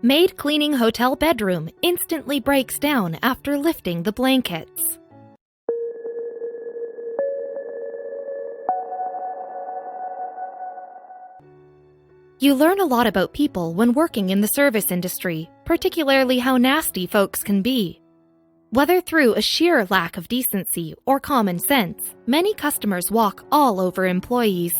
Maid cleaning hotel bedroom instantly breaks down after lifting the blankets. You learn a lot about people when working in the service industry, particularly how nasty folks can be. Whether through a sheer lack of decency or common sense, many customers walk all over employees.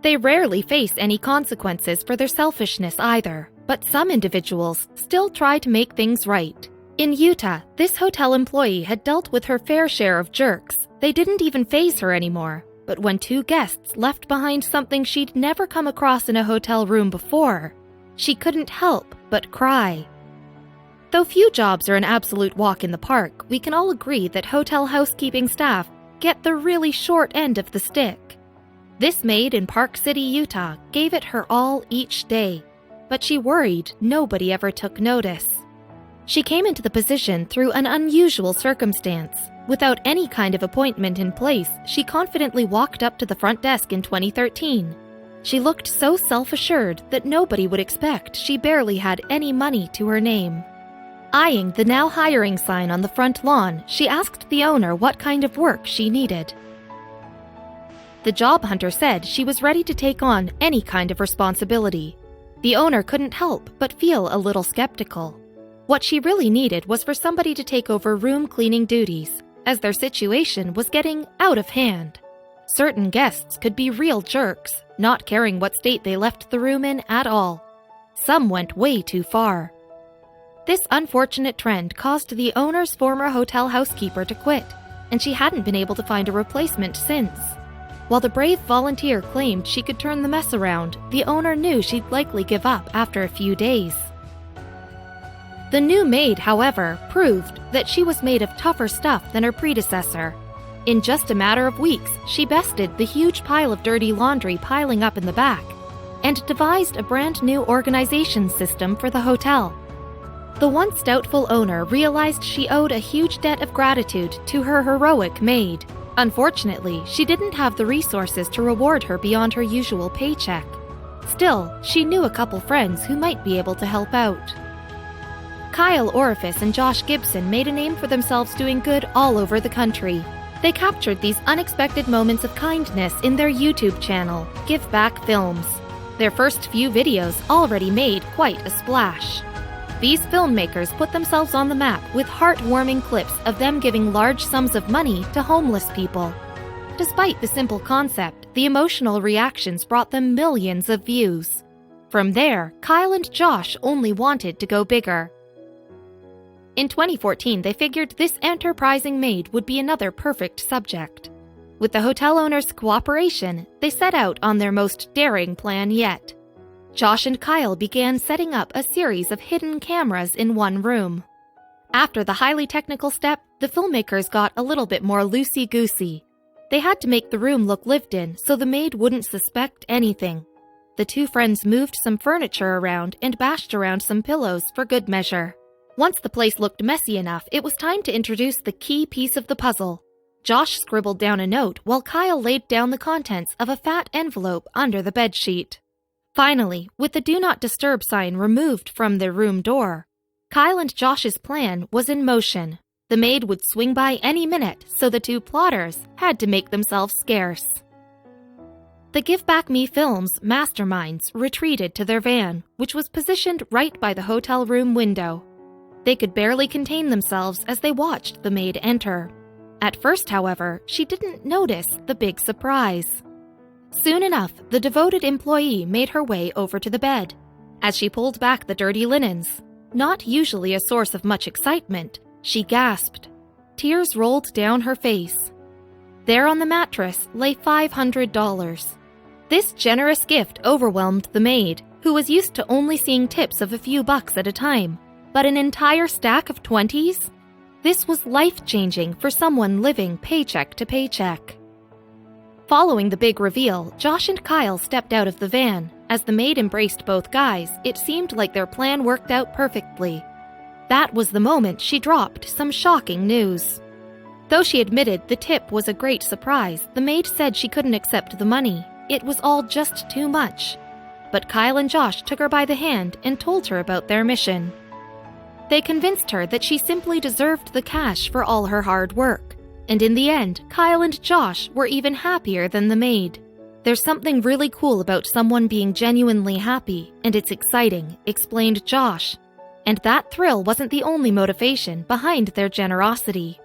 They rarely face any consequences for their selfishness either, but some individuals still try to make things right. In Utah, this hotel employee had dealt with her fair share of jerks. They didn't even faze her anymore. But when two guests left behind something she'd never come across in a hotel room before, she couldn't help but cry. Though few jobs are an absolute walk in the park, we can all agree that hotel housekeeping staff get the really short end of the stick. This maid in Park City, Utah, gave it her all each day, but she worried nobody ever took notice. She came into the position through an unusual circumstance. Without any kind of appointment in place, she confidently walked up to the front desk in 2013. She looked so self-assured that nobody would expect she barely had any money to her name. Eyeing the now hiring sign on the front lawn, she asked the owner what kind of work she needed. The job hunter said she was ready to take on any kind of responsibility. The owner couldn't help but feel a little skeptical. What she really needed was for somebody to take over room cleaning duties, as their situation was getting out of hand. Certain guests could be real jerks, not caring what state they left the room in at all. Some went way too far. This unfortunate trend caused the owner's former hotel housekeeper to quit, and she hadn't been able to find a replacement since. While the brave volunteer claimed she could turn the mess around, the owner knew she'd likely give up after a few days. The new maid, however, proved that she was made of tougher stuff than her predecessor. In just a matter of weeks, she bested the huge pile of dirty laundry piling up in the back, and devised a brand new organization system for the hotel. The once doubtful owner realized she owed a huge debt of gratitude to her heroic maid. Unfortunately, she didn't have the resources to reward her beyond her usual paycheck. Still, she knew a couple friends who might be able to help out. Kyle Orifice and Josh Gibson made a name for themselves doing good all over the country. They captured these unexpected moments of kindness in their YouTube channel, Give Back Films. Their first few videos already made quite a splash. These filmmakers put themselves on the map with heartwarming clips of them giving large sums of money to homeless people. Despite the simple concept, the emotional reactions brought them millions of views. From there, Kyle and Josh only wanted to go bigger. In 2014, they figured this enterprising maid would be another perfect subject. With the hotel owner's cooperation, they set out on their most daring plan yet. Josh and Kyle began setting up a series of hidden cameras in one room. After the highly technical step, the filmmakers got a little bit more loosey-goosey. They had to make the room look lived in so the maid wouldn't suspect anything. The two friends moved some furniture around and bashed around some pillows for good measure. Once the place looked messy enough, it was time to introduce the key piece of the puzzle. Josh scribbled down a note while Kyle laid down the contents of a fat envelope under the bedsheet. Finally, with the Do Not Disturb sign removed from their room door, Kyle and Josh's plan was in motion. The maid would swing by any minute, so the two plotters had to make themselves scarce. The Give Back Me Films masterminds retreated to their van, which was positioned right by the hotel room window. They could barely contain themselves as they watched the maid enter. At first, however, she didn't notice the big surprise. Soon enough, the devoted employee made her way over to the bed. As she pulled back the dirty linens, not usually a source of much excitement, she gasped. Tears rolled down her face. There on the mattress lay $500. This generous gift overwhelmed the maid, who was used to only seeing tips of a few bucks at a time. But an entire stack of 20s? This was life-changing for someone living paycheck to paycheck. Following the big reveal, Josh and Kyle stepped out of the van. As the maid embraced both guys, it seemed like their plan worked out perfectly. That was the moment she dropped some shocking news. Though she admitted the tip was a great surprise, the maid said she couldn't accept the money. It was all just too much. but Kyle and Josh took her by the hand and told her about their mission. They convinced her that she simply deserved the cash for all her hard work, and in the end, Kyle and Josh were even happier than the maid. "There's something really cool about someone being genuinely happy, and it's exciting," explained Josh. And that thrill wasn't the only motivation behind their generosity.